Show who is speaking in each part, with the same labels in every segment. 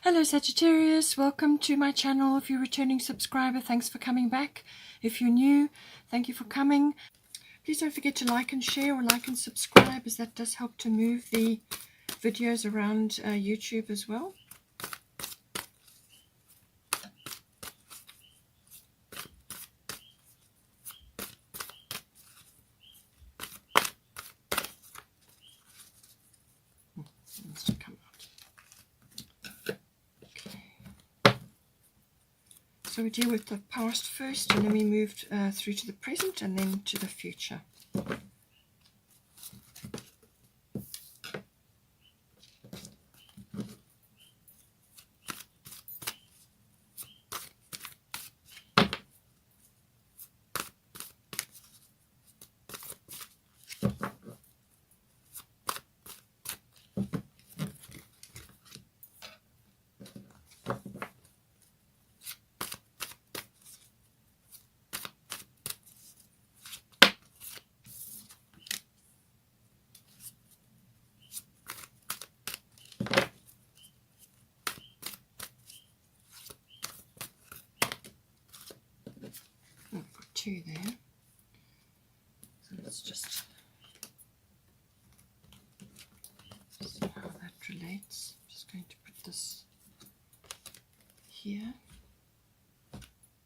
Speaker 1: Hello Sagittarius, welcome to my channel. If you're a returning subscriber, thanks for coming back. If you're new, thank you for coming. Please don't forget to like and share, or like and subscribe, as that does help to move the videos around YouTube as well. Wants to come out. Okay. So we deal with the past first, and then we moved through to the present, and then to the future. I've got two there, so let's just see how that relates. I'm just going to put this here,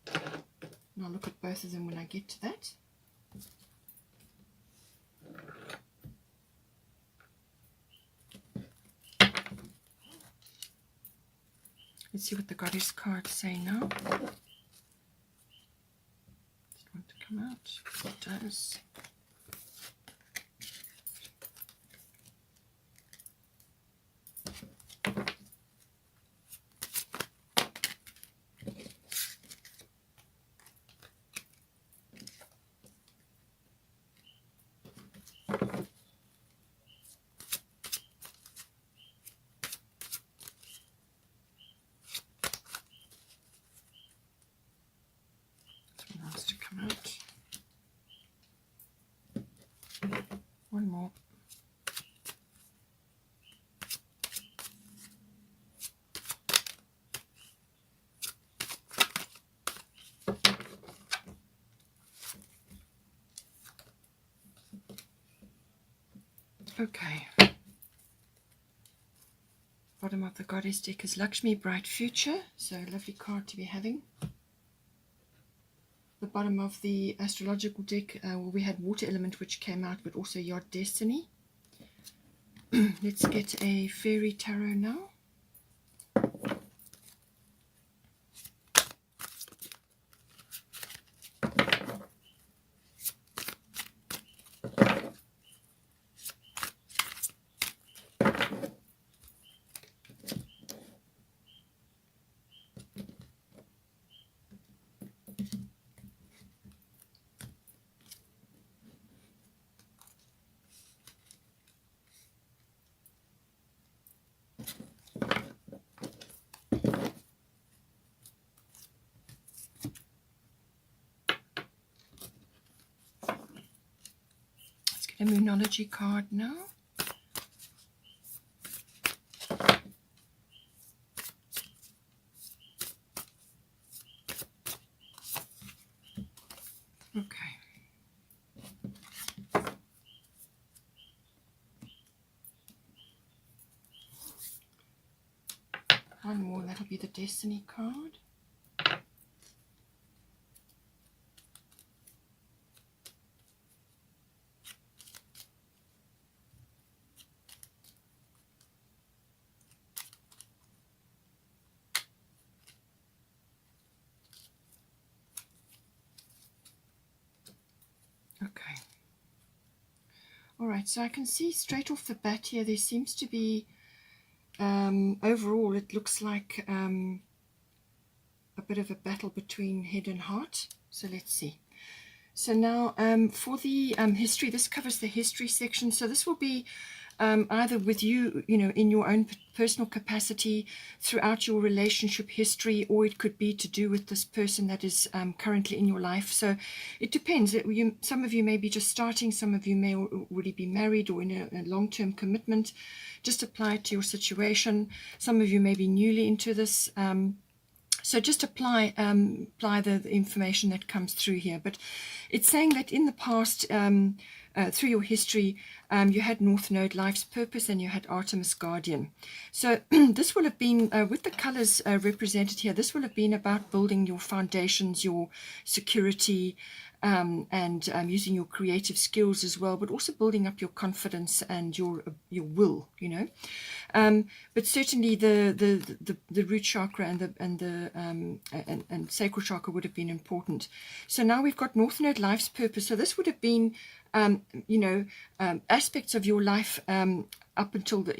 Speaker 1: and I'll look at both of them when I get to that. Let's see what the goddess cards say now. Does it want to come out? It does. To come out. One more. Okay. Bottom of the goddess deck is Lakshmi, bright future. So a lovely card to be having. The bottom of the astrological deck, we had water element, which came out, but also your destiny. Let's get a fairy tarot now. A Moonology card now. Okay. One more, that'll be the Destiny card. Okay. All right, so I can see straight off the bat here, there seems to be, overall, it looks like a bit of a battle between head and heart. So let's see. So now for the history, this covers the history section. So this will be either with you, in your own personal capacity throughout your relationship history, or it could be to do with this person that is currently in your life. So it depends. Some of you may be just starting, some of you may already be married or in a long-term commitment. Just apply it to your situation. Some of you may be newly into this. So just apply the information that comes through here. But it's saying that in the past, through your history, you had North Node, Life's Purpose, and you had Artemis Guardian. So this will have been, with the colors represented here, this will have been about building your foundations, your security, and using your creative skills as well, but also building up your confidence and your will, but certainly the root chakra and sacral chakra would have been important. So now we've got North Node, Life's Purpose. So this would have been aspects of your life up until the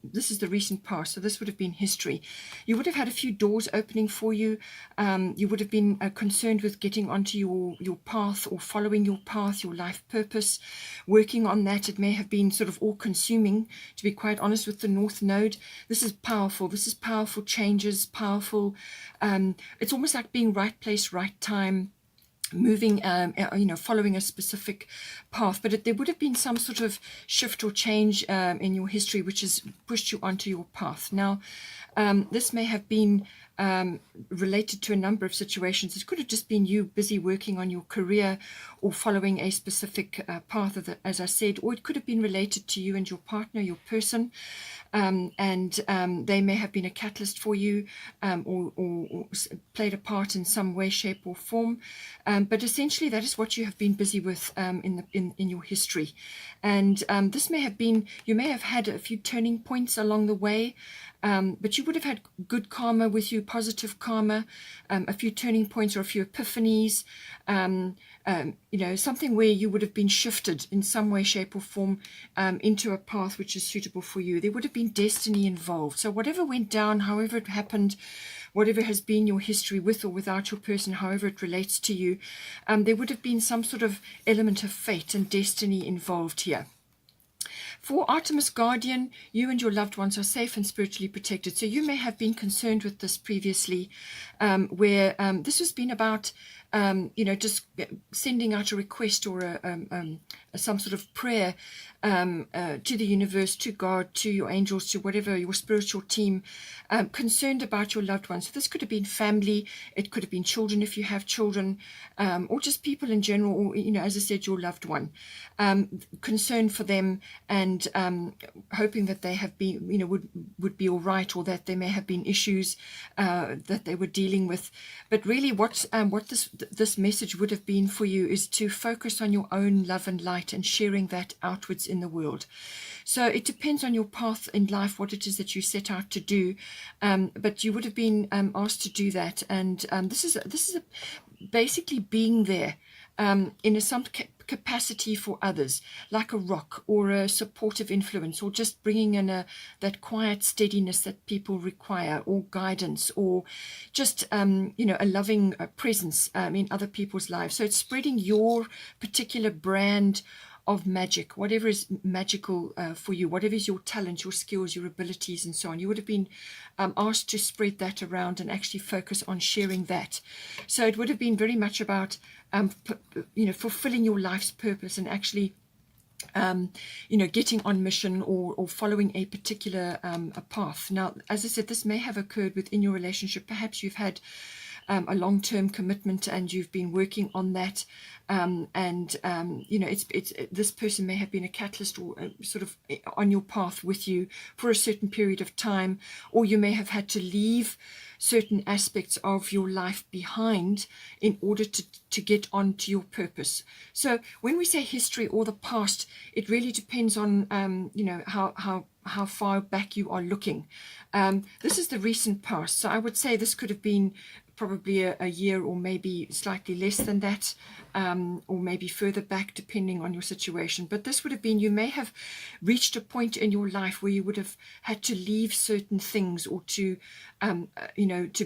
Speaker 1: this is the recent past. So this would have been history. You would have had a few doors opening for you. You would have been concerned with getting onto your path, or following your path, your life purpose, working on that. It may have been sort of all consuming, to be quite honest, with the North Node. This is powerful. This is powerful changes, powerful. It's almost like being right place, right time, moving, following a specific path. But there would have been some sort of shift or change in your history which has pushed you onto your path. Now, this may have been related to a number of situations. It could have just been you busy working on your career or following a specific path, as I said, or it could have been related to you and your partner, your person, and they may have been a catalyst for you, or played a part in some way, shape, or form. But essentially, that is what you have been busy with in your history. And this may have been, you may have had a few turning points along the way. But you would have had good karma with you, positive karma, a few turning points or a few epiphanies, something where you would have been shifted in some way, shape, or form into a path which is suitable for you. There would have been destiny involved. So whatever went down, however it happened, whatever has been your history with or without your person, however it relates to you, there would have been some sort of element of fate and destiny involved here. For Artemis Guardian, you and your loved ones are safe and spiritually protected. So you may have been concerned with this previously, where this has been about, just sending out a request or some sort of prayer to the universe, to God, to your angels, to whatever, your spiritual team, concerned about your loved ones. So this could have been family, it could have been children if you have children, or just people in general, or, as I said, your loved one, concern for them, and hoping that they have been, would be all right, or that there may have been issues that they were dealing with. But really what this message would have been for you is to focus on your own love and light and sharing that outwards in the world. So it depends on your path in life, what it is that you set out to do, but you would have been asked to do that. And this is basically being there in some capacity for others, like a rock or a supportive influence, or just bringing in that quiet steadiness that people require, or guidance, or just a loving presence in other people's lives. So it's spreading your particular brand of magic, whatever is magical for you, whatever is your talent, your skills, your abilities, and so on. You would have been asked to spread that around and actually focus on sharing that. So it would have been very much about fulfilling your life's purpose, and actually getting on mission, or following a particular a path. Now, as I said, this may have occurred within your relationship. Perhaps you've had a long-term commitment and you've been working on that, this person may have been a catalyst, or sort of on your path with you for a certain period of time, or you may have had to leave certain aspects of your life behind in order to get on to your purpose. So when we say history or the past, it really depends on how far back you are looking. This is the recent past, so I would say this could have been probably a year, or maybe slightly less than that, or maybe further back, depending on your situation. But this would have been, you may have reached a point in your life where you would have had to leave certain things, or to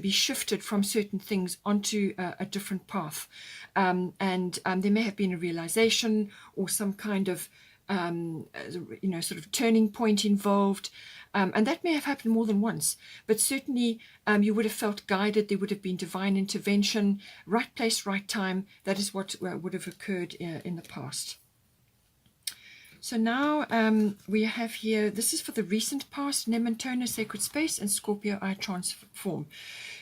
Speaker 1: be shifted from certain things onto a different path, and there may have been a realization, or some kind of sort of turning point involved. And that may have happened more than once, but certainly you would have felt guided. There would have been divine intervention, right place, right time. That is what would have occurred in the past. So now we have here, this is for the recent past, Nementona, Sacred Space, and Scorpio, I Transform.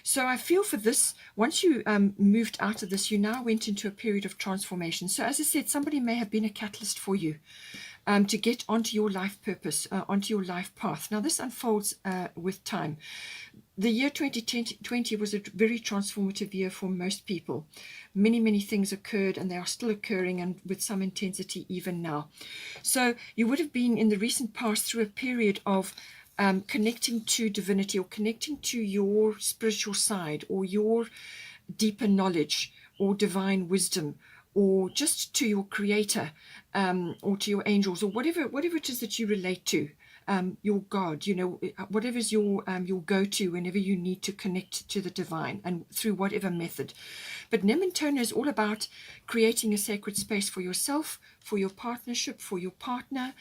Speaker 1: So I feel for this, once you moved out of this, you now went into a period of transformation. So as I said, somebody may have been a catalyst for you to get onto your life purpose, onto your life path. Now this unfolds with time. The year 2020 was a very transformative year for most people. Many things occurred, and they are still occurring, and with some intensity even now. So you would have been in the recent past through a period of connecting to divinity, or connecting to your spiritual side, or your deeper knowledge, or divine wisdom, or just to your creator, or to your angels, or whatever it is that you relate to. Your God, whatever's your go-to whenever you need to connect to the divine, and through whatever method. But Nementona is all about creating a sacred space for yourself, for your partnership, for your partner,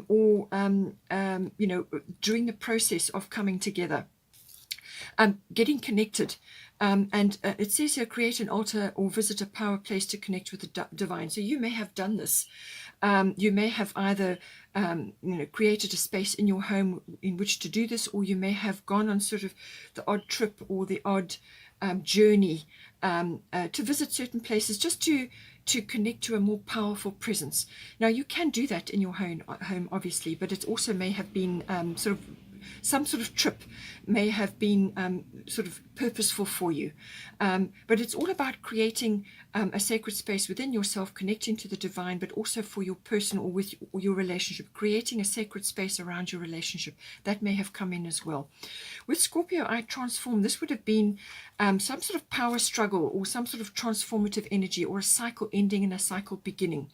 Speaker 1: or during the process of coming together, getting connected. And it says here, create an altar or visit a power place to connect with the divine. So you may have done this. You may have either created a space in your home in which to do this, or you may have gone on sort of the odd trip or the odd journey to visit certain places, just to connect to a more powerful presence. Now you can do that in your home obviously, but it also may have been some sort of trip may have been sort of purposeful for you. But it's all about creating a sacred space within yourself, connecting to the divine, but also for your person or with your relationship, creating a sacred space around your relationship. That may have come in as well. With Scorpio, I Transform, this would have been some sort of power struggle, or some sort of transformative energy, or a cycle ending and a cycle beginning.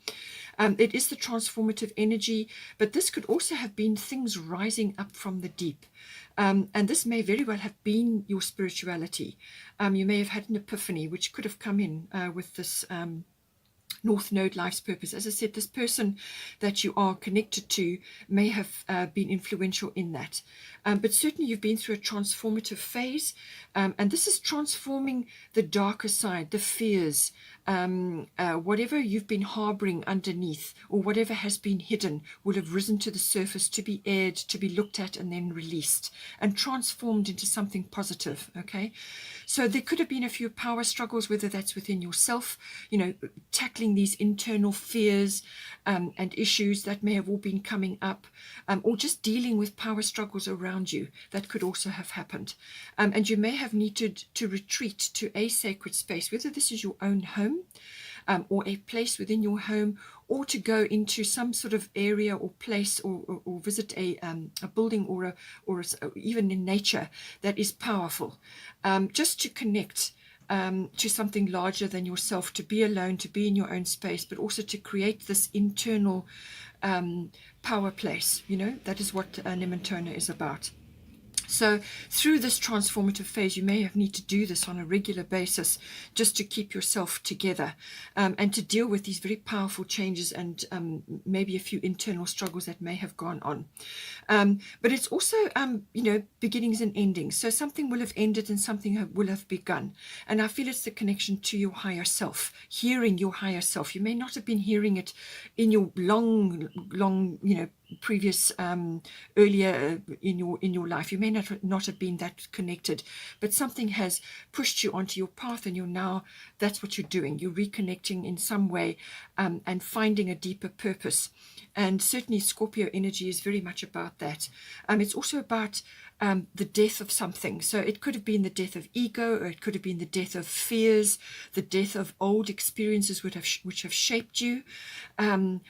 Speaker 1: It is the transformative energy, but this could also have been things rising up from the deep. And this may very well have been your spirituality. You may have had an epiphany, which could have come in with this North Node, life's purpose. As I said, this person that you are connected to may have been influential in that. But certainly you've been through a transformative phase, and this is transforming the darker side, the fears, whatever you've been harboring underneath, or whatever has been hidden, will have risen to the surface to be aired, to be looked at, and then released and transformed into something positive. Okay, so there could have been a few power struggles, whether that's within yourself, tackling these internal fears and issues that may have all been coming up, or just dealing with power struggles around you. That could also have happened. And you may have needed to retreat to a sacred space, whether this is your own home, or a place within your home, or to go into some sort of area or place, or visit a building, or even in nature that is powerful, just to connect to something larger than yourself, to be alone, to be in your own space, but also to create this internal power place. That is what Nementona is about. So through this transformative phase, you may have need to do this on a regular basis, just to keep yourself together, and to deal with these very powerful changes, and maybe a few internal struggles that may have gone on. But it's also, beginnings and endings. So something will have ended and something will have begun. And I feel it's the connection to your higher self, hearing your higher self. You may not have been hearing it in your long, previous earlier in your life. You may not have been that connected, but something has pushed you onto your path, and that's what you're doing. You're reconnecting in some way, and finding a deeper purpose. And certainly Scorpio energy is very much about that. It's also about the death of something. So it could have been the death of ego, or it could have been the death of fears, the death of old experiences which have shaped you.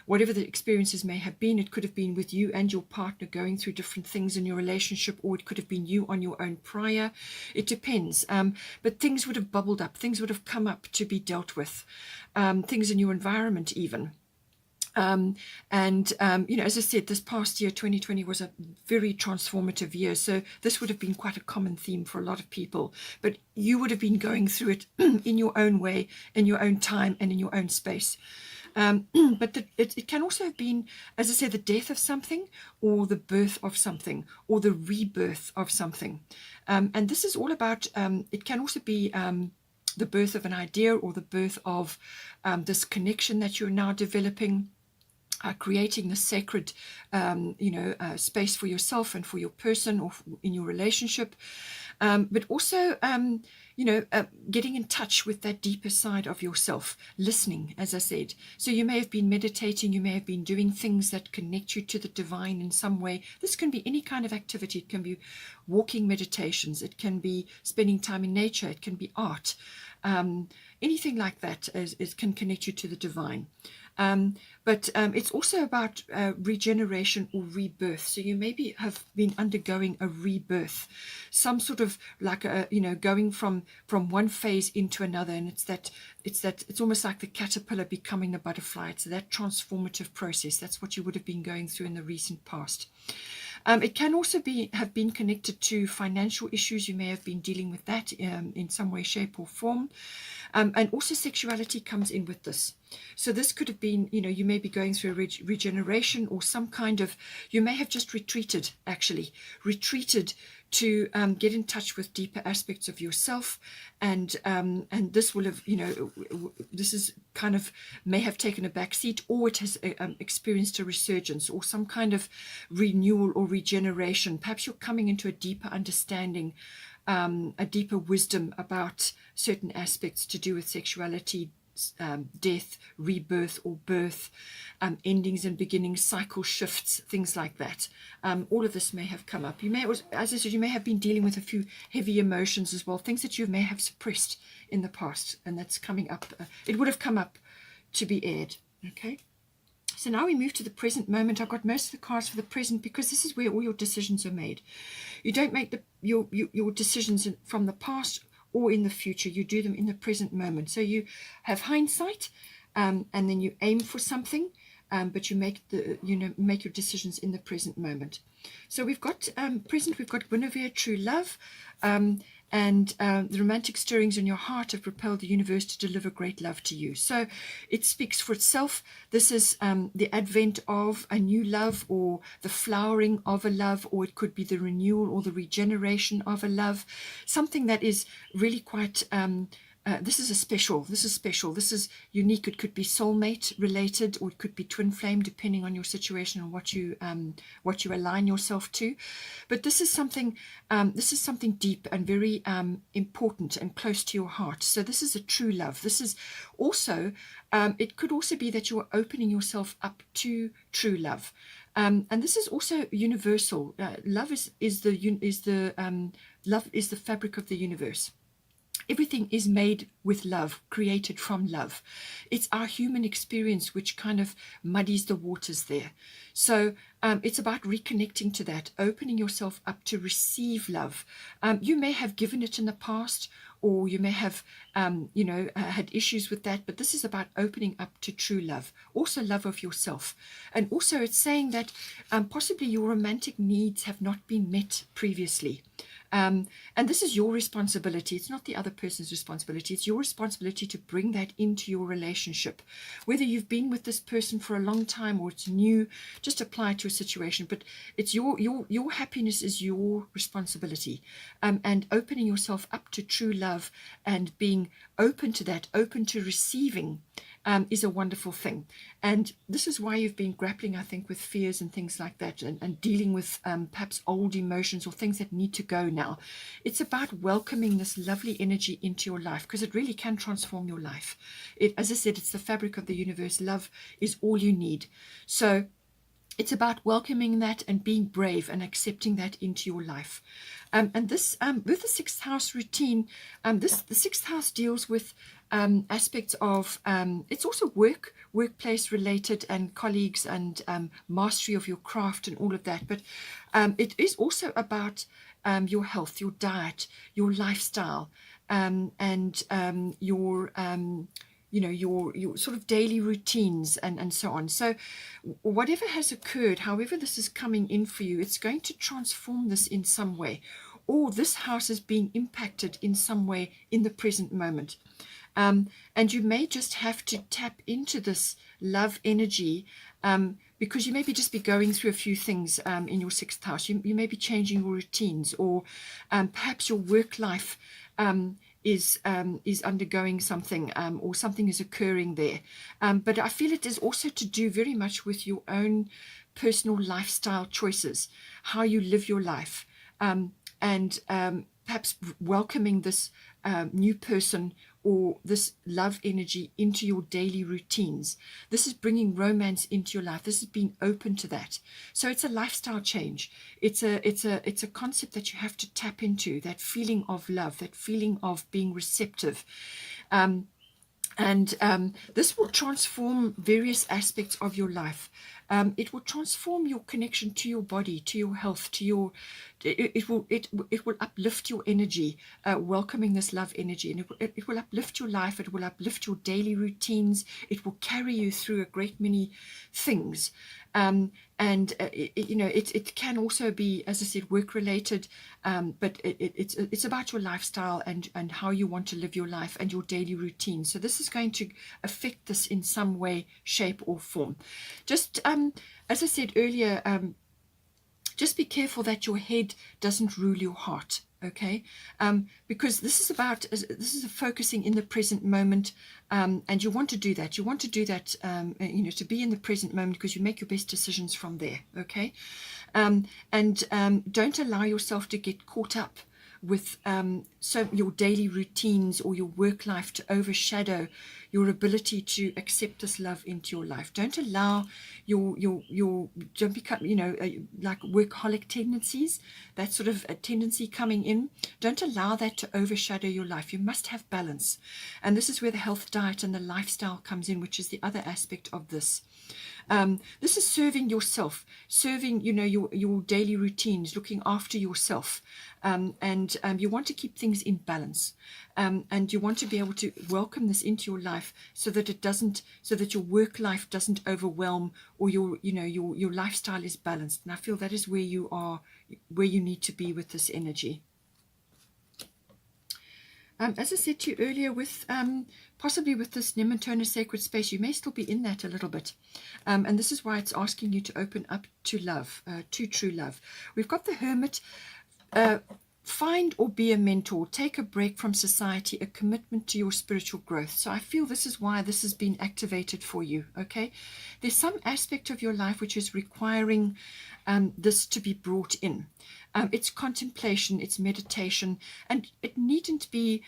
Speaker 1: Whatever the experiences may have been, it could have been with you and your partner going through different things in your relationship, or it could have been you on your own prior. It depends. But things would have bubbled up. Things would have come up to be dealt with. Things in your environment even. As I said, this past year, 2020, was a very transformative year. So this would have been quite a common theme for a lot of people. But you would have been going through it in your own way, in your own time, and in your own space. But it can also have been, as I said, the death of something, or the birth of something, or the rebirth of something. And this is all about, it can also be the birth of an idea, or the birth of this connection that you're now developing. Creating the sacred, space for yourself and for your person, or in your relationship, but also, getting in touch with that deeper side of yourself, listening, as I said. So you may have been meditating, you may have been doing things that connect you to the divine in some way. This can be any kind of activity. It can be walking meditations, it can be spending time in nature, it can be art. Anything like that can connect you to the divine. But it's also about regeneration or rebirth. So you maybe have been undergoing a rebirth, some sort of like going from one phase into another, and it's almost like the caterpillar becoming the butterfly. It's that transformative process. That's what you would have been going through in the recent past. It can also have been connected to financial issues. You may have been dealing with that in some way, shape, or form. And also sexuality comes in with this. So this could have been, you may be going through a regeneration, or some kind of, you may have just retreated to get in touch with deeper aspects of yourself, and this will have, this is kind of, may have taken a back seat, or it has experienced a resurgence, or some kind of renewal or regeneration. Perhaps you're coming into a deeper understanding, a deeper wisdom about certain aspects to do with sexuality, death, rebirth or birth, endings and beginnings, cycle shifts, things like that. All of this may have come up. You may, as I said, you may have been dealing with a few heavy emotions as well, things that you may have suppressed in the past, and that's coming up. It would have come up to be aired. Okay. So now we move to the present moment. I've got most of the cards for the present, because this is where all your decisions are made. You don't make your decisions from the past or in the future. You do them in the present moment. So you have hindsight, and then you aim for something, but you make your decisions in the present moment. So we've got present. We've got Guinevere, true love, and the romantic stirrings in your heart have propelled the universe to deliver great love to you. So it speaks for itself. This is the advent of a new love, or the flowering of a love, or it could be the renewal or the regeneration of a love. Something that is really quite, this is special. This is unique. It could be soulmate related, or it could be twin flame, depending on your situation and what you align yourself to. But this is something deep and very important and close to your heart. So this is a true love. This is also, it could also be that you are opening yourself up to true love. And this is also universal. Love is the fabric of the universe. Everything is made with love, created from love. It's our human experience which kind of muddies the waters there. So it's about reconnecting to that, opening yourself up to receive love. You may have given it in the past, or you may have, had issues with that, but this is about opening up to true love, also love of yourself. And also it's saying that possibly your romantic needs have not been met previously. And this is your responsibility. It's not the other person's responsibility. It's your responsibility to bring that into your relationship. Whether you've been with this person for a long time or it's new, just apply it to a situation. But it's your happiness is your responsibility. And opening yourself up to true love and being open to that, open to receiving, is a wonderful thing. And this is why you've been grappling, I think, with fears and things like that, and dealing with perhaps old emotions or things that need to go now. It's about welcoming this lovely energy into your life, because it really can transform your life. As I said, it's the fabric of the universe. Love is all you need. So it's about welcoming that and being brave and accepting that into your life. And this, with the sixth house routine, the sixth house deals with aspects of, it's also workplace related, and colleagues, and mastery of your craft and all of that. But it is also about your health, your diet, your lifestyle, and your sort of daily routines and so on. So whatever has occurred, however this is coming in for you, it's going to transform this in some way, or this house is being impacted in some way in the present moment. And you may just have to tap into this love energy, because you may just be going through a few things in your sixth house. You may be changing your routines, or perhaps your work life is undergoing something, or something is occurring there. But I feel it is also to do very much with your own personal lifestyle choices, how you live your life, and perhaps welcoming this new person or this love energy into your daily routines. This is bringing romance into your life. This is being open to that. So it's a lifestyle change. It's a concept that you have to tap into, that feeling of love, that feeling of being receptive. And this will transform various aspects of your life. It will transform your connection to your body, to your health, to your. It will uplift your energy, welcoming this love energy, and it will uplift your life. It will uplift your daily routines. It will carry you through a great many things. And it can also be, as I said, work related, but it's about your lifestyle and how you want to live your life and your daily routine. So this is going to affect this in some way, shape, or form. Just as I said earlier, just be careful that your head doesn't rule your heart. Okay, because this is focusing in the present moment, and you want to do that. You want to do that, to be in the present moment, because you make your best decisions from there. Okay, and don't allow yourself to get caught up with your daily routines or your work life to overshadow your ability to accept this love into your life. Don't allow your don't become like workaholic tendencies, that sort of a tendency coming in. Don't allow that to overshadow your life. You must have balance, and this is where the health, diet, and the lifestyle comes in, which is the other aspect of this. This is serving yourself, serving your daily routines, looking after yourself, and you want to keep things in balance, and you want to be able to welcome this into your life, so that your work life doesn't overwhelm, or your lifestyle is balanced. And I feel that is where you need to be with this energy. As I said to you earlier, with possibly with this Nematona sacred space, you may still be in that a little bit. And this is why it's asking you to open up to love, to true love. We've got the Hermit. Find or be a mentor. Take a break from society, a commitment to your spiritual growth. So I feel this is why this has been activated for you. Okay, there's some aspect of your life which is requiring this to be brought in. It's contemplation, it's meditation, and it needn't be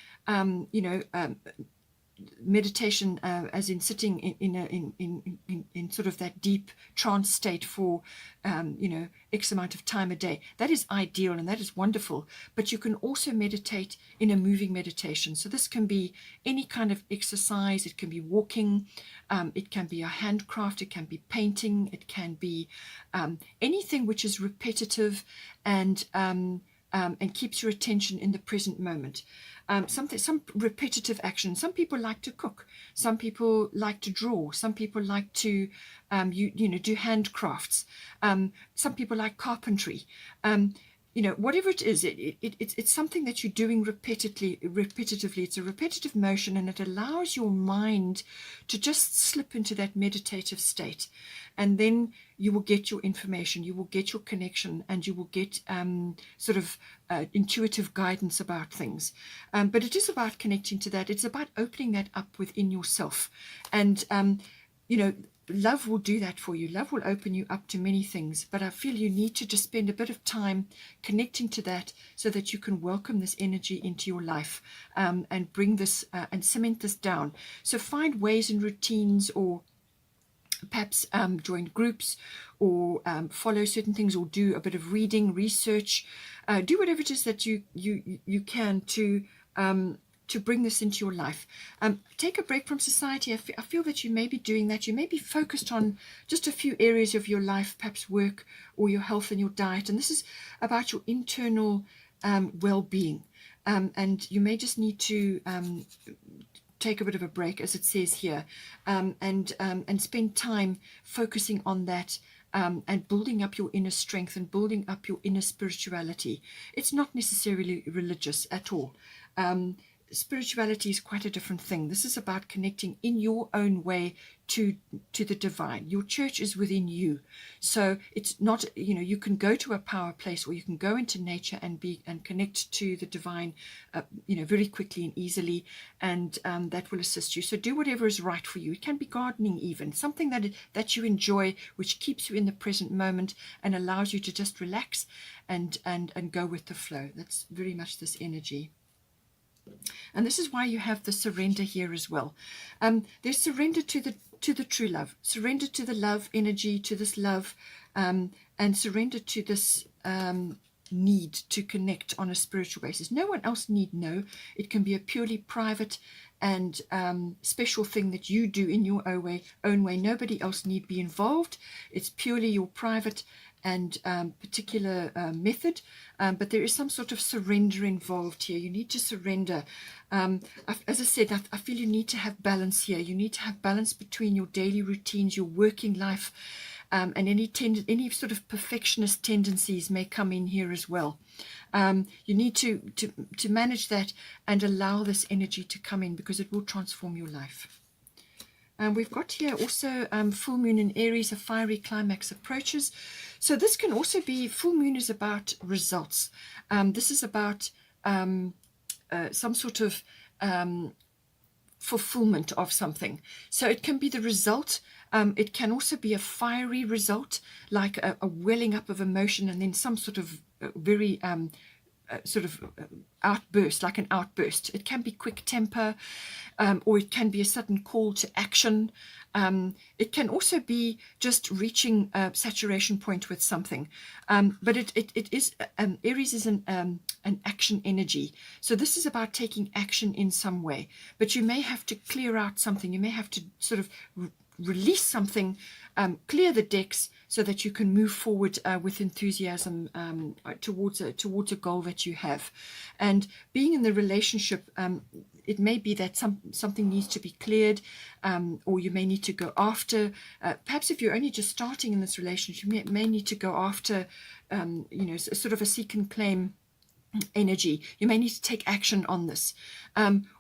Speaker 1: meditation as in sitting in sort of that deep trance state for X amount of time a day. That is ideal and that is wonderful, but you can also meditate in a moving meditation. So this can be any kind of exercise. It can be walking, it can be a handcraft, it can be painting, it can be anything which is repetitive and keeps your attention in the present moment. Some repetitive action. Some people like to cook. Some people like to draw. Some people like to do handcrafts. Some people like carpentry. Whatever it is, it's something that you're doing repetitively. It's a repetitive motion, and it allows your mind to just slip into that meditative state. And then you will get your information, you will get your connection, and you will get intuitive guidance about things. But it is about connecting to that. It's about opening that up within yourself. And, love will do that for you. Love will open you up to many things. But I feel you need to just spend a bit of time connecting to that so that you can welcome this energy into your life, and bring this and cement this down. So find ways and routines, or perhaps join groups, or follow certain things, or do a bit of reading, research, do whatever it is that you can to bring this into your life. Take a break from society. I feel that you may be doing that. You may be focused on just a few areas of your life, perhaps work or your health and your diet, and this is about your internal well-being, and you may just need to take a bit of a break, as it says here, and spend time focusing on that, and building up your inner strength and building up your inner spirituality. It's not necessarily religious at all. spirituality is quite a different thing. This is about connecting in your own way to the divine. Your church is within you, so it's not, you can go to a power place, or you can go into nature and connect to the divine, very quickly and easily, and that will assist you. So do whatever is right for you. It can be gardening, even something that you enjoy, which keeps you in the present moment and allows you to just relax and go with the flow. That's very much this energy. And this is why you have the surrender here as well. There's surrender to the true love, surrender to the love energy, to this love, and surrender to this need to connect on a spiritual basis. No one else need know. It can be a purely private and special thing that you do in your own way. Nobody else need be involved. It's purely your private and particular method, but there is some sort of surrender involved here. You need to surrender. As I said, I feel you need to have balance here. You need to have balance between your daily routines, your working life, and any sort of perfectionist tendencies may come in here as well. You need to manage that and allow this energy to come in, because it will transform your life. We've got here also full moon in Aries, a fiery climax approaches. So this can also be, full moon is about results. This is about some sort of fulfillment of something. So it can be the result. It can also be a fiery result, like a welling up of emotion, and then some sort of very outburst, like an outburst. It can be quick temper, or it can be a sudden call to action. It can also be just reaching a saturation point with something. But it is, Aries is an action energy. So this is about taking action in some way. But you may have to clear out something. You may have to sort of release something, clear the decks, so that you can move forward with enthusiasm towards a goal that you have. And being in the relationship, it may be that something needs to be cleared, or you may need to go after. Perhaps if you're only just starting in this relationship, you may need to go after, sort of a seek and claim energy. You may need to take action on this,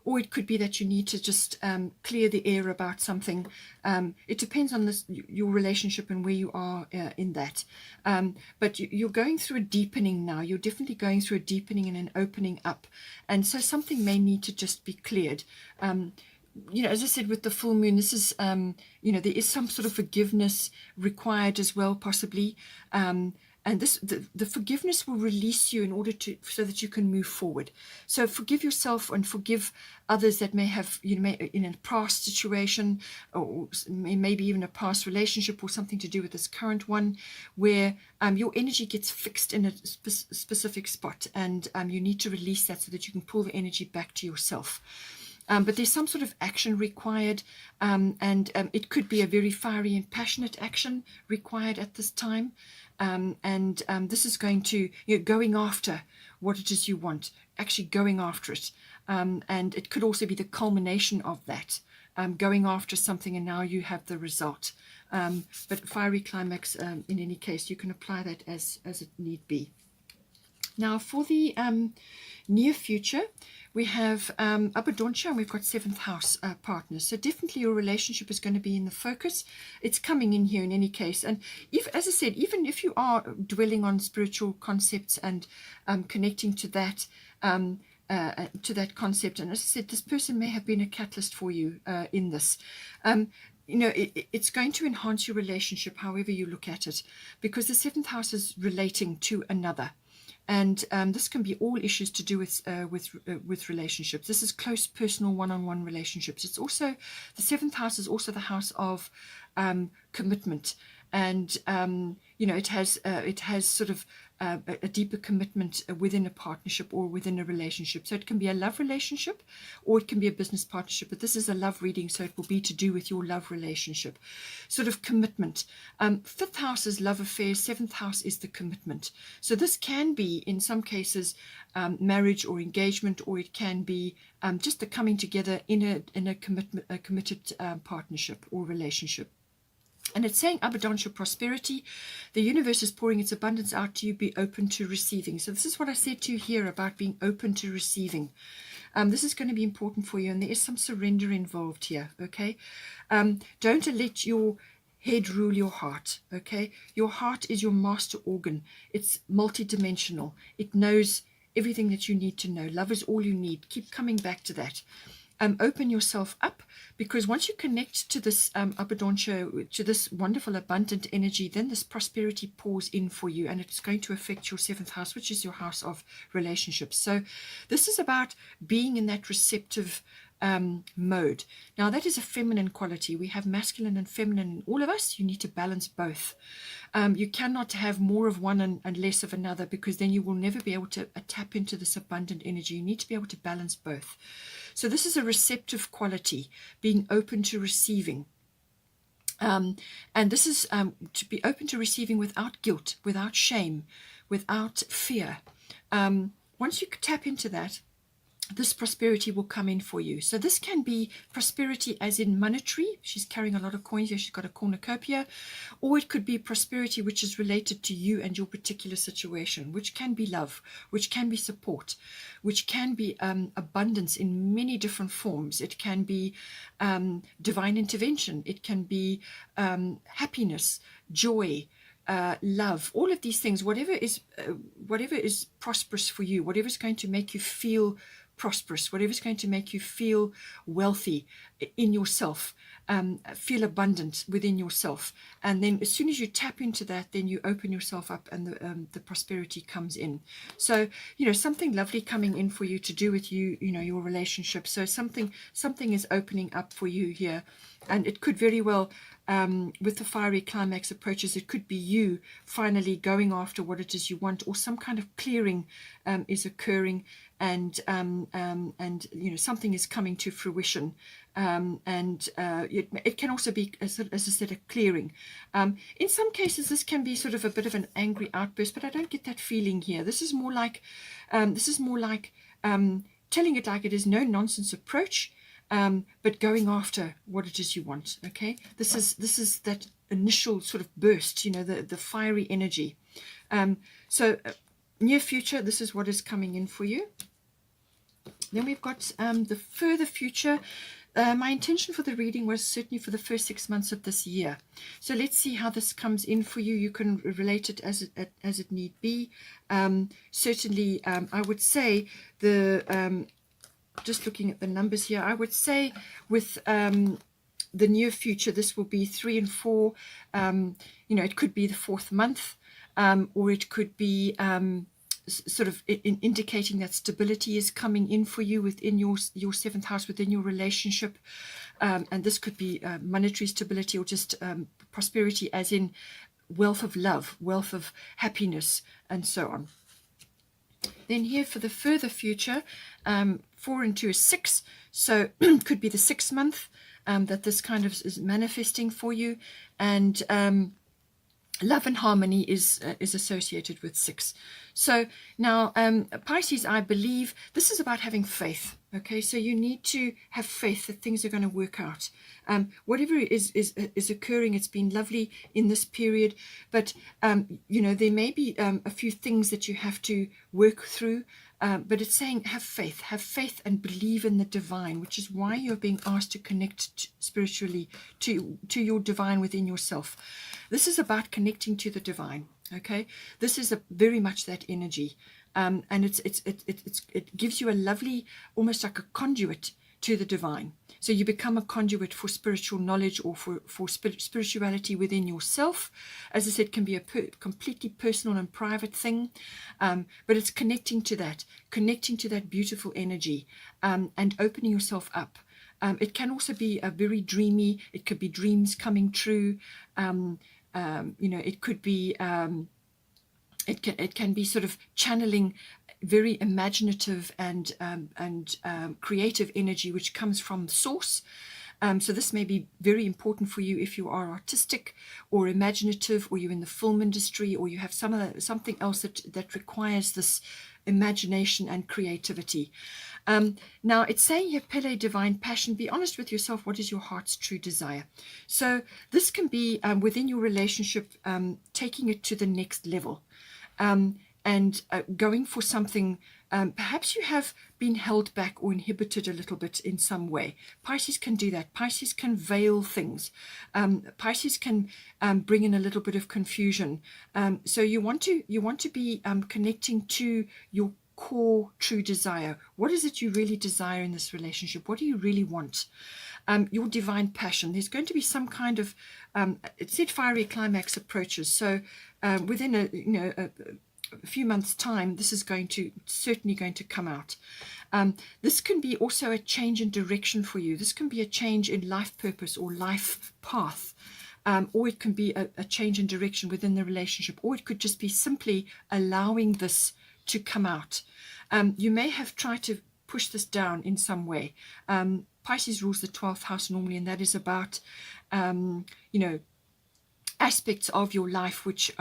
Speaker 1: or it could be that you need to just clear the air about something. It depends on your relationship and where you are in that. But you're going through a deepening now. You're definitely going through a deepening and an opening up, and so something may need to just be cleared. As I said, with the full moon, this is, there is some sort of forgiveness required as well, possibly. And the forgiveness will release you in order so that you can move forward. So forgive yourself and forgive others that may have, in a past situation, or maybe even a past relationship, or something to do with this current one, where your energy gets fixed in a specific spot, and you need to release that so that you can pull the energy back to yourself. But there's some sort of action required, and it could be a very fiery and passionate action required at this time. This is going to, going after what it is you want, actually going after it. And it could also be the culmination of that, going after something, and now you have the result. But fiery climax, in any case, you can apply that as it need be. Now, for the near future, we have Abundance, and we've got 7th house partners. So definitely your relationship is going to be in the focus. It's coming in here in any case. And as I said, even if you are dwelling on spiritual concepts and connecting to that concept, and as I said, this person may have been a catalyst for you in this. It's going to enhance your relationship however you look at it, because the 7th house is relating to another. And this can be all issues to do with relationships. This is close, personal, one-on-one relationships. It's also, the 7th house is also the house of commitment, and it has sort of a deeper commitment within a partnership or within a relationship. So it can be a love relationship, or it can be a business partnership. But this is a love reading, so it will be to do with your love relationship, sort of commitment. 5th house is love affairs. 7th house is the commitment. So this can be, in some cases, marriage or engagement, or it can be just the coming together in a committed partnership or relationship. And it's saying abundance, prosperity. The universe is pouring its abundance out to you. Be open to receiving. So this is what I said to you here about being open to receiving. This is going to be important for you, and there is some surrender involved here, okay? Don't let your head rule your heart, okay? Your heart is your master organ. It's multidimensional. It knows everything that you need to know. Love is all you need. Keep coming back to that. Open yourself up, because once you connect to this abundancia, to this wonderful abundant energy, then this prosperity pours in for you, and it's going to affect your 7th house, which is your house of relationships. So this is about being in that receptive mode. Now that is a feminine quality. We have masculine and feminine in all of us. You need to balance both. You cannot have more of one and less of another, because then you will never be able to tap into this abundant energy. You need to be able to balance both. So this is a receptive quality, being open to receiving. And this is to be open to receiving without guilt, without shame, without fear. Once you tap into that, this prosperity will come in for you. So this can be prosperity as in monetary. She's carrying a lot of coins here. She's got a cornucopia. Or it could be prosperity which is related to you and your particular situation, which can be love, which can be support, which can be abundance in many different forms. It can be divine intervention. It can be happiness, joy, love, all of these things. Whatever is prosperous for you, whatever is going to make you feel prosperous, whatever is going to make you feel wealthy in yourself, feel abundant within yourself. And then as soon as you tap into that, then you open yourself up, and the prosperity comes in. So, something lovely coming in for you to do with your relationship. So something is opening up for you here. And it could very well, with the fiery climax approaches, it could be you finally going after what it is you want, or some kind of clearing is occurring, and something is coming to fruition. It can also be, as I said, a clearing. In some cases, this can be sort of a bit of an angry outburst, but I don't get that feeling here. This is more like telling it like it is, no nonsense approach. But going after what it is you want. Okay, this is that initial sort of burst, the fiery energy. So near future, this is what is coming in for you. Then we've got the further future. My intention for the reading was certainly for the first 6 months of this year. So let's see how this comes in for you. You can relate it as it need be. Certainly, I would say just looking at the numbers here, I would say with the near future, this will be 3 and 4. It could be the 4th month, or it could be sort of indicating that stability is coming in for you within your 7th house, within your relationship. And this could be monetary stability, or just prosperity as in wealth of love, wealth of happiness, and so on. Then here for the further future, 4 and 2 is 6. So could be the 6th month that this kind of is manifesting for you. And love and harmony is associated with 6. So now Pisces, I believe this is about having faith. Okay, so you need to have faith that things are going to work out. Whatever is occurring, it's been lovely in this period, but there may be a few things that you have to work through. But it's saying have faith and believe in the divine, which is why you're being asked to connect spiritually to your divine within yourself. This is about connecting to the divine. Okay, this is very much that energy, and it gives you a lovely, almost like a conduit to the divine. So you become a conduit for spiritual knowledge, or for spirituality within yourself. As I said, can be a completely personal and private thing, but it's connecting to that beautiful energy, and opening yourself up. It can also be a very dreamy. It could be dreams coming true. It could be. It can be sort of channeling very imaginative and creative energy which comes from source. So this may be very important for you if you are artistic or imaginative, or you're in the film industry, or you have something else that requires this imagination and creativity. Now it's saying here, Pele, divine passion, be honest with yourself. What is your heart's true desire? So this can be within your relationship, taking it to the next level. and going for something. Perhaps you have been held back or inhibited a little bit in some way. Pisces can do that. Pisces can veil things. Pisces can bring in a little bit of confusion. So you want to be connecting to your core true desire. What is it you really desire in this relationship? What do you really want? Your divine passion. There's going to be some kind of it said fiery climax approaches. So within a few months' time, this is certainly going to come out. This can be also a change in direction for you. This can be a change in life purpose or life path. Or it can be a change in direction within the relationship, or it could just be simply allowing this to come out. You may have tried to push this down in some way. Pisces rules the 12th house normally, and that is about, aspects of your life which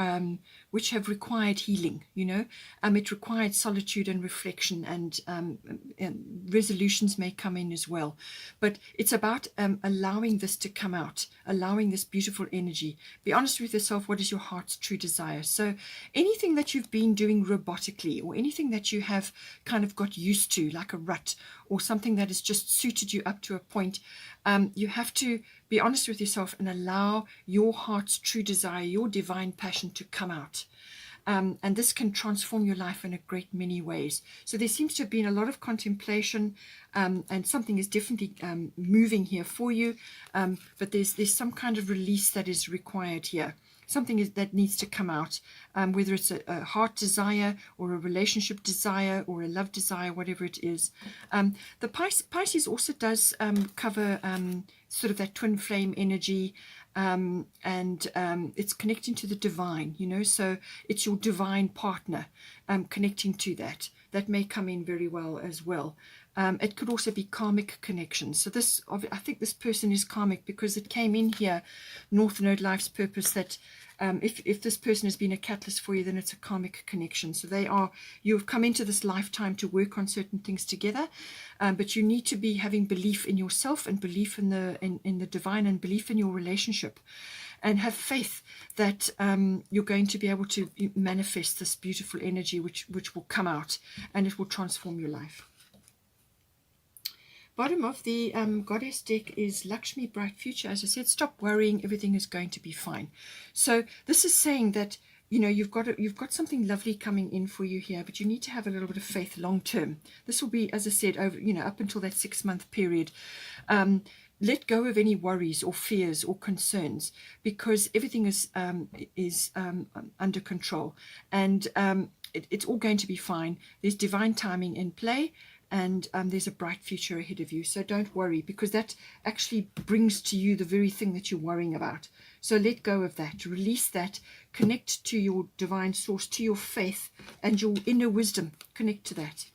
Speaker 1: have required healing. It required solitude and reflection, and resolutions may come in as well, but it's about allowing this to come out, allowing this beautiful energy. Be honest with yourself. What is your heart's true desire? So anything that you've been doing robotically, or anything that you have kind of got used to, like a rut, or something that has just suited you up to a point, you have to be honest with yourself and allow your heart's true desire, your divine passion, to come out. And this can transform your life in a great many ways. So there seems to have been a lot of contemplation, and something is definitely moving here for you. But there's some kind of release that is required here. Something that needs to come out, whether it's a heart desire or a relationship desire or a love desire, whatever it is. The Pisces also does cover sort of that twin flame energy, and it's connecting to the divine, so it's your divine partner connecting to that. That may come in very well as well. It could also be karmic connections. So I think this person is karmic, because it came in here, North Node, life's purpose, that if this person has been a catalyst for you, then it's a karmic connection. So you've come into this lifetime to work on certain things together, but you need to be having belief in yourself, and belief in the divine, and belief in your relationship, and have faith that you're going to be able to manifest this beautiful energy which will come out, and it will transform your life. Bottom of the goddess deck is Lakshmi, bright future. As I said, stop worrying, everything is going to be fine. So this is saying that you've got something lovely coming in for you here, but you need to have a little bit of faith long term. This will be, as I said, over up until that 6-month period. Let go of any worries or fears or concerns, because everything is under control, and it's all going to be fine. There's divine timing in play, and there's a bright future ahead of you. So don't worry, because that actually brings to you the very thing that you're worrying about. So let go of that, release that, connect to your divine source, to your faith and your inner wisdom. Connect to that.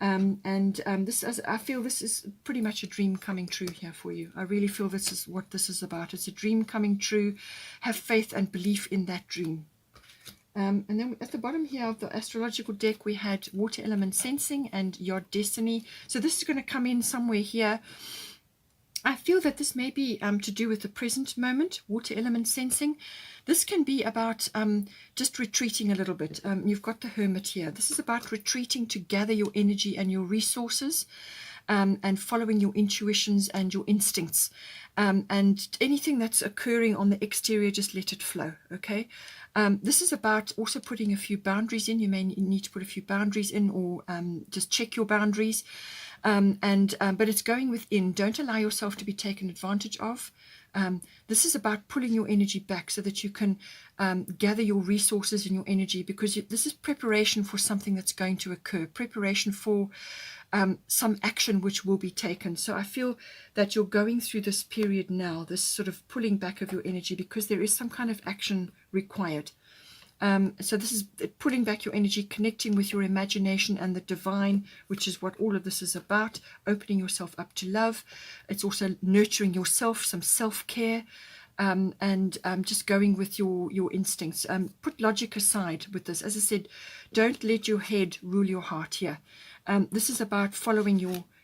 Speaker 1: I feel this is pretty much a dream coming true here for you. I really feel this is what this is about. It's a dream coming true. Have faith and belief in that dream. And then at the bottom here of the astrological deck, we had water element sensing and your destiny. So this is going to come in somewhere here. I feel that this may be to do with the present moment, water element sensing. This can be about just retreating a little bit. You've got the hermit here. This is about retreating to gather your energy and your resources, and following your intuitions and your instincts. And anything that's occurring on the exterior, just let it flow, okay? This is about also putting a few boundaries in. You may need to put a few boundaries in, or just check your boundaries. But it's going within. Don't allow yourself to be taken advantage of. This is about pulling your energy back so that you can gather your resources and your energy, because this is preparation for something that's going to occur, preparation for some action which will be taken. So I feel that you're going through this period now, this sort of pulling back of your energy, because there is some kind of action required. So this is pulling back your energy, connecting with your imagination and the divine, which is what all of this is about, opening yourself up to love. It's also nurturing yourself, some self-care, and just going with your instincts. Put logic aside with this. As I said, don't let your head rule your heart here. This is about following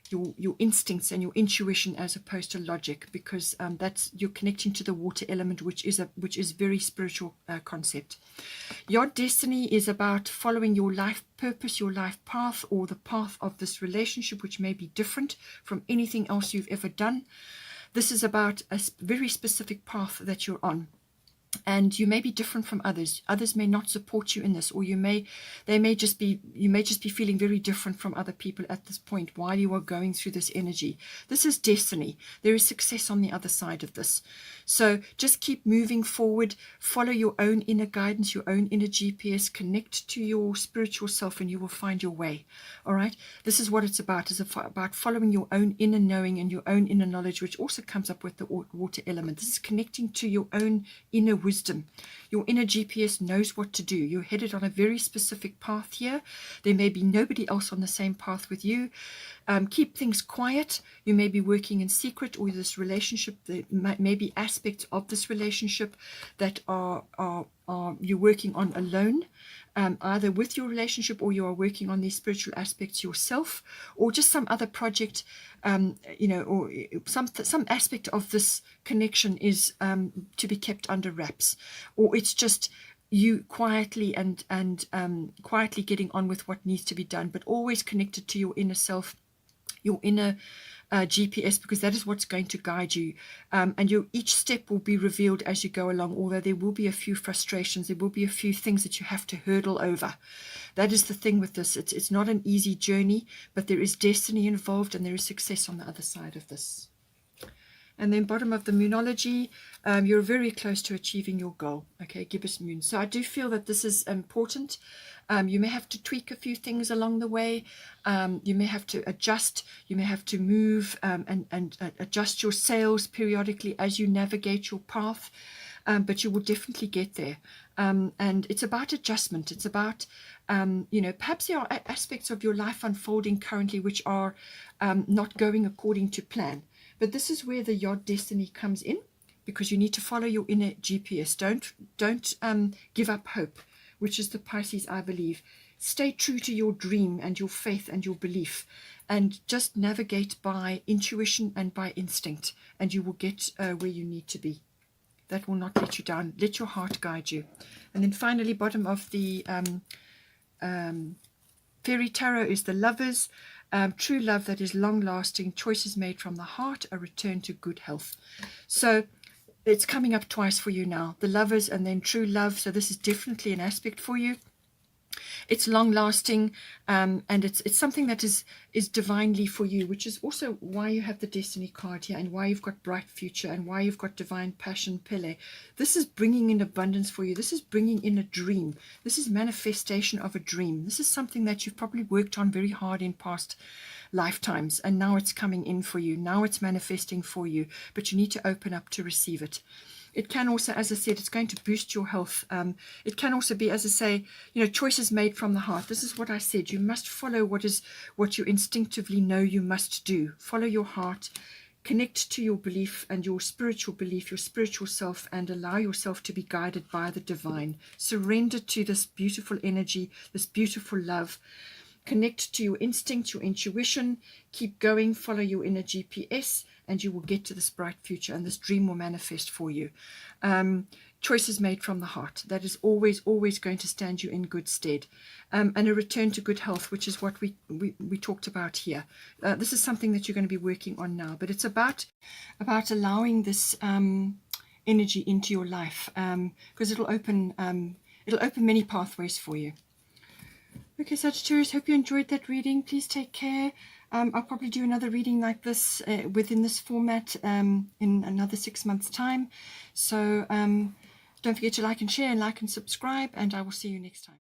Speaker 1: your instincts and your intuition as opposed to logic, because that's, you're connecting to the water element, which is very spiritual concept. Your destiny is about following your life purpose, your life path, or the path of this relationship, which may be different from anything else you've ever done. This is about a very specific path that you're on. And you may be different from others. Others may not support you in this, or you may just be feeling very different from other people at this point while you are going through this energy. This is destiny. There is success on the other side of this. So just keep moving forward. Follow your own inner guidance, your own inner GPS. Connect to your spiritual self, and you will find your way. All right. This is what it's about. It's about following your own inner knowing and your own inner knowledge, which also comes up with the water element. This is connecting to your own inner wisdom. Your inner GPS knows what to do. You're headed on a very specific path here. There may be nobody else on the same path with you. Keep things quiet. You may be working in secret, or this relationship, there may be aspects of this relationship that are you're working on alone, either with your relationship, or you are working on these spiritual aspects yourself, or just some other project, or some aspect of this connection is to be kept under wraps, or it's just you quietly and quietly getting on with what needs to be done, but always connected to your inner self, your inner GPS, because that is what's going to guide you, and each step will be revealed as you go along, although there will be a few frustrations, there will be a few things that you have to hurdle over. That is the thing with this. It's not an easy journey, but there is destiny involved, and there is success on the other side of this. And then bottom of the Moonology, you're very close to achieving your goal. Okay, gibbous moon. So I do feel that this is important. You may have to tweak a few things along the way. You may have to adjust. You may have to move and adjust your sails periodically as you navigate your path. But you will definitely get there. And it's about adjustment. It's about, perhaps there are aspects of your life unfolding currently which are not going according to plan. But this is where the Yod destiny comes in, because you need to follow your inner GPS. Don't give up hope, which is the Pisces, I believe. Stay true to your dream and your faith and your belief, and just navigate by intuition and by instinct, and you will get where you need to be. That will not let you down. Let your heart guide you. And then finally, bottom of the Fairy Tarot is the Lovers. True love that is long-lasting, choices made from the heart, a return to good health. So it's coming up twice for you now, the Lovers and then true love. So this is definitely an aspect for you. It's long-lasting, and it's something that is divinely for you, which is also why you have the Destiny card here, and why you've got Bright Future, and why you've got Divine Passion, Pele. This is bringing in abundance for you. This is bringing in a dream. This is manifestation of a dream. This is something that you've probably worked on very hard in past lifetimes, and now it's coming in for you. Now it's manifesting for you, but you need to open up to receive it. It can also, as I said, it's going to boost your health. It can also be, as I say, choices made from the heart. This is what I said. You must follow what you instinctively know you must do. Follow your heart. Connect to your belief and your spiritual belief, your spiritual self, and allow yourself to be guided by the divine. Surrender to this beautiful energy, this beautiful love. Connect to your instinct, your intuition. Keep going. Follow your inner GPS, and you will get to this bright future, and this dream will manifest for you. Choices made from the heart. That is always going to stand you in good stead. And a return to good health, which is what we talked about here. This is something that you're going to be working on now, but it's about allowing this energy into your life, because it'll open many pathways for you. Okay, Sagittarius, hope you enjoyed that reading. Please take care. I'll probably do another reading like this within this format in another 6 months' time. So don't forget to like and share and like and subscribe, and I will see you next time.